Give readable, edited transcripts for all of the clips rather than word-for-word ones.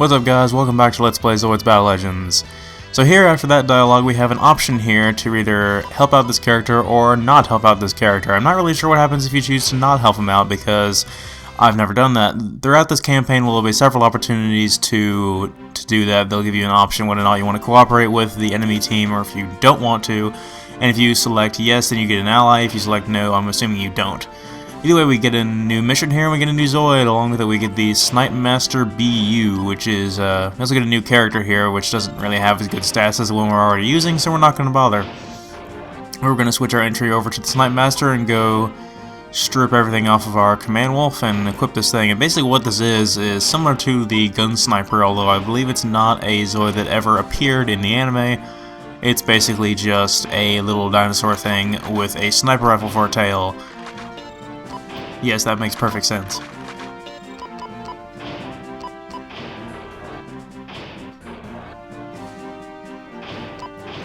What's up guys, welcome back to Let's Play Zoids Battle Legends. So here, after that dialogue, we have an option here to either help out this character or not help out this character. I'm not really sure what happens if you choose to not help him out because I've never done that. Throughout this campaign will be several opportunities to do that. They'll give you an option whether or not you want to cooperate with the enemy team or if you don't want to. And if you select yes, then you get an ally. If you select no, I'm assuming you don't. Either way, we get a new mission here, and we get a new Zoid. Along with it, we get the Snipe Master BU, which is, we also get a new character here, which doesn't really have as good stats as the one we're already using, so we're not going to bother. We're going to switch our entry over to the Snipe Master and go strip everything off of our Command Wolf and equip this thing. And basically what this is similar to the Gun Sniper, although I believe it's not a Zoid that ever appeared in the anime. It's basically just a little dinosaur thing with a sniper rifle for a tail. Yes, that makes perfect sense.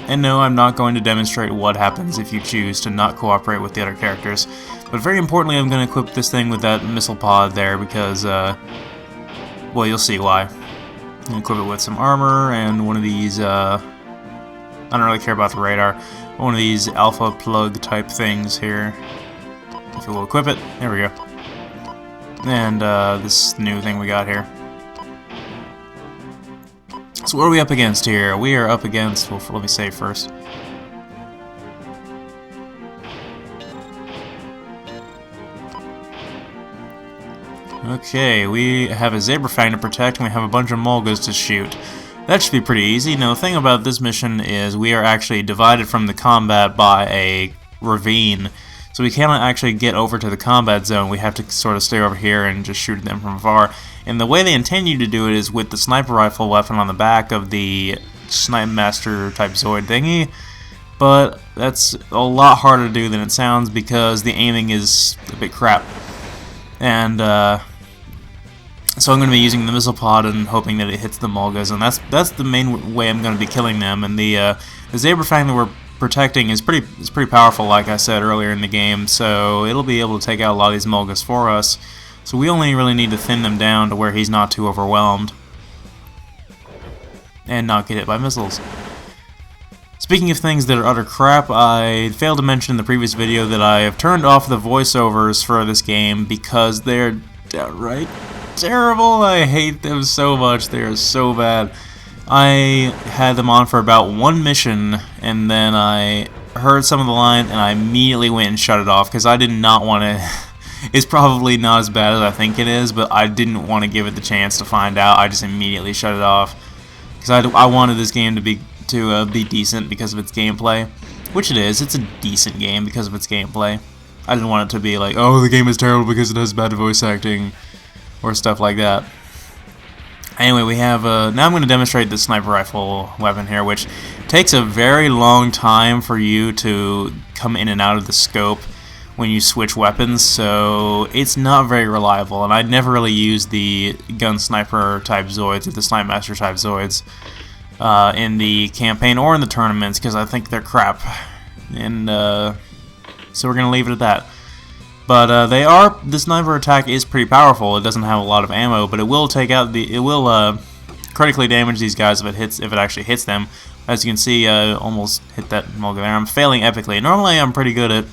And no, I'm not going to demonstrate what happens if you choose to not cooperate with the other characters. But very importantly, I'm going to equip this thing with that missile pod there because, well, you'll see why. I'm going to equip it with some armor and one of these, I don't really care about the radar, one of these alpha plug type things here. If we'll equip it, there we go. And this new thing we got here. So what are we up against here? We are up against, well, let me save first. Okay, we have a Zebra Fang to protect and we have a bunch of Mulgas to shoot. That should be pretty easy. Now the thing about this mission is we are actually divided from the combat by a ravine. So we cannot actually get over to the combat zone. We have to sort of stay over here and just shoot them from afar. And the way they intend you to do it is with the sniper rifle weapon on the back of the Snipe Master type Zoid thingy. But that's a lot harder to do than it sounds because the aiming is a bit crap. And so I'm going to be using the missile pod and hoping that it hits the Mulgas. And that's the main way I'm going to be killing them. And the Zebra Fang that we're protecting is pretty powerful, like I said earlier in the game, so it'll be able to take out a lot of these Mulgas for us. So we only really need to thin them down to where he's not too overwhelmed and not get hit by missiles. Speaking of things that are utter crap, I failed to mention in the previous video that I have turned off the voiceovers for this game because they're downright terrible. I hate them so much. They are so bad. I had them on for about one mission, and then I heard some of the line, and I immediately went and shut it off, because I did not want to... It's probably not as bad as I think it is, but I didn't want to give it the chance to find out. I just immediately shut it off, because I wanted this game to be decent because of its gameplay, which it is. It's a decent game because of its gameplay. I didn't want it to be like, oh, the game is terrible because it has bad voice acting, or stuff like that. Anyway, we have, now I'm going to demonstrate the sniper rifle weapon here, which takes a very long time for you to come in and out of the scope when you switch weapons, so it's not very reliable, and I'd never really used the gun sniper type Zoids, or the Snipe Master type Zoids, in the campaign or in the tournaments, because I think they're crap, and so we're going to leave it at that. But the sniper attack is pretty powerful. It doesn't have a lot of ammo, but it will take out it will critically damage these guys if it actually hits them. As you can see, almost hit that Mulga there. I'm failing epically. Normally, I'm pretty good at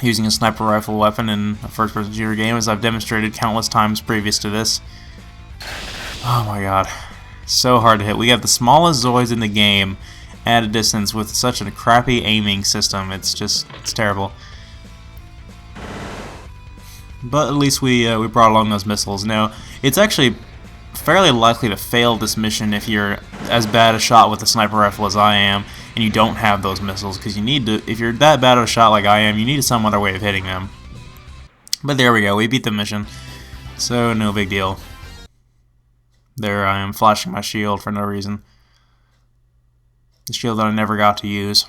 using a sniper rifle weapon in a first-person shooter game, as I've demonstrated countless times previous to this. Oh my god, so hard to hit. We have the smallest Zoids in the game at a distance with such a crappy aiming system. It's terrible. But at least we brought along those missiles. Now, it's actually fairly likely to fail this mission if you're as bad a shot with a sniper rifle as I am, and you don't have those missiles, because you need to, if you're that bad of a shot like I am, you need some other way of hitting them. But there we go, we beat the mission, so no big deal. There I am flashing my shield for no reason. The shield that I never got to use.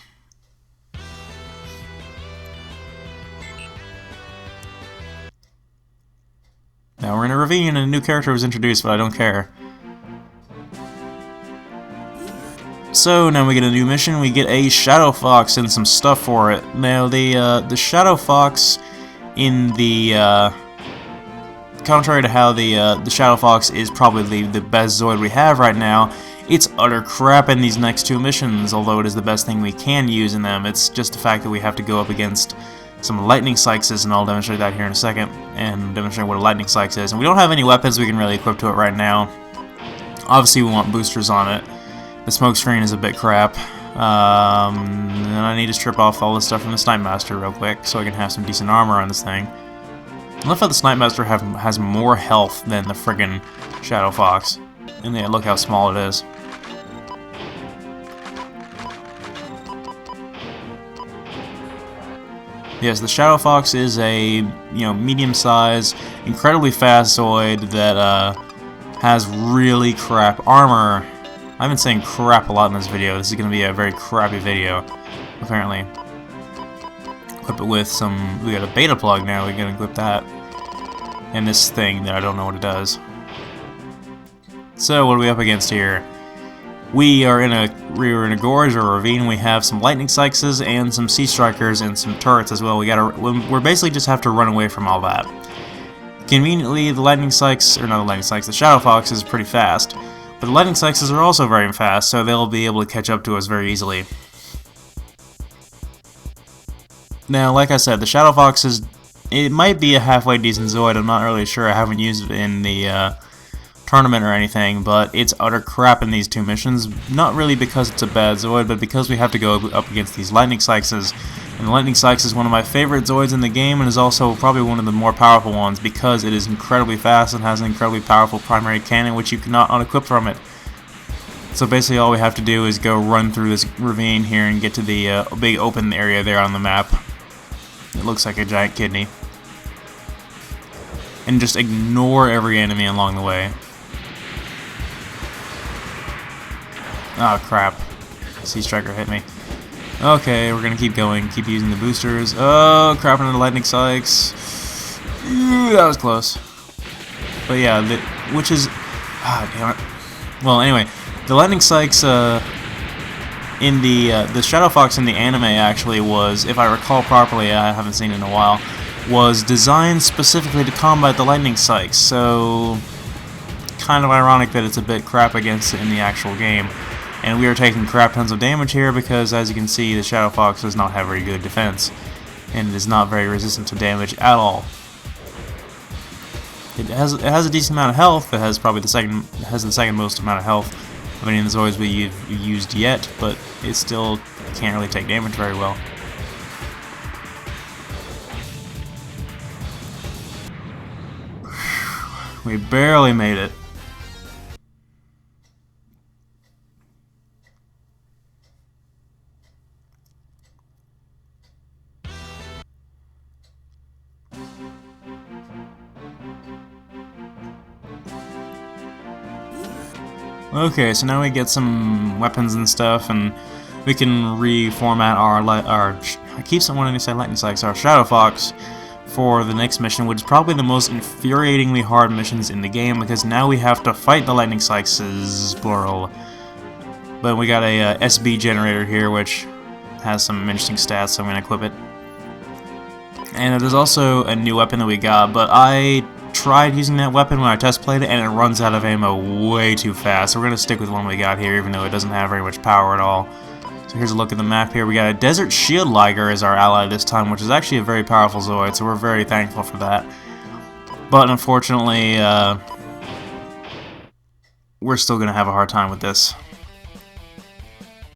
Now we're in a ravine and a new character was introduced, but I don't care. So now we get a new mission. We get a Shadow Fox and some stuff for it. Now the Shadow Fox in the contrary to how the Shadow Fox is probably the best Zoid we have right now, it's utter crap in these next two missions, although it is the best thing we can use in them. It's just the fact that we have to go up against some lightning spikes, and I'll demonstrate that here in a second, and demonstrate what a lightning spike is. And we don't have any weapons we can really equip to it right now. Obviously we want boosters on it. The smoke screen is a bit crap. And I need to strip off all this stuff from the Snipe Master real quick so I can have some decent armor on this thing. I love how the Snipe Master has more health than the friggin' Shadow Fox. And yeah, look how small it is. Yes, the Shadow Fox is a medium-sized, incredibly fast Zoid that has really crap armor. I've been saying crap a lot in this video. This is going to be a very crappy video, apparently. Equip it with some... We got a beta plug now. We can equip that. And this thing that I don't know what it does. So what are we up against here? We're in a gorge or a ravine. We have some lightning sixes and some sea strikers and some turrets as well. We're basically just have to run away from all that. Conveniently, the lightning six, or not the lightning six, the Shadow Fox is pretty fast. But the lightning sixes are also very fast, so they'll be able to catch up to us very easily. Now, like I said, the Shadow Fox it might be a halfway decent Zoid. I'm not really sure. I haven't used it in the tournament or anything, but it's utter crap in these two missions. Not really because it's a bad Zoid, but because we have to go up against these lightning sixes. And the lightning six is one of my favorite Zoids in the game, and is also probably one of the more powerful ones because it is incredibly fast and has an incredibly powerful primary cannon, which you cannot unequip from it. So basically all we have to do is go run through this ravine here and get to the big open area there on the map. It looks like a giant kidney. And just ignore every enemy along the way. Oh crap. Sea Striker hit me. Okay, we're gonna keep going, keep using the boosters. Oh crap, into the lightning spikes. That was close. But yeah, which is... Ah, damn it. Well, anyway, the lightning spikes in the Shadow Fox in the anime actually was, if I recall properly, I haven't seen it in a while, was designed specifically to combat the lightning spikes. So kind of ironic that it's a bit crap against it in the actual game. And we are taking crap tons of damage here because, as you can see, the Shadow Fox does not have very good defense. And it is not very resistant to damage at all. It has a decent amount of health. It has probably the second most amount of health of any of the Zoids we've used yet, but it still can't really take damage very well. We barely made it. Okay, so now we get some weapons and stuff, and we can reformat I keep wanting to say lightning spikes, our Shadow Fox for the next mission, which is probably the most infuriatingly hard missions in the game, because now we have to fight the lightning spikes, plural. But we got a SB generator here, which has some interesting stats, so I'm going to equip it. And there's also a new weapon that we got, but I tried using that weapon when I test played it, and it runs out of ammo way too fast. So we're going to stick with one we got here, even though it doesn't have very much power at all. So here's a look at the map here. We got a Desert Shield Liger as our ally this time, which is actually a very powerful Zoid, so we're very thankful for that. But unfortunately, we're still going to have a hard time with this.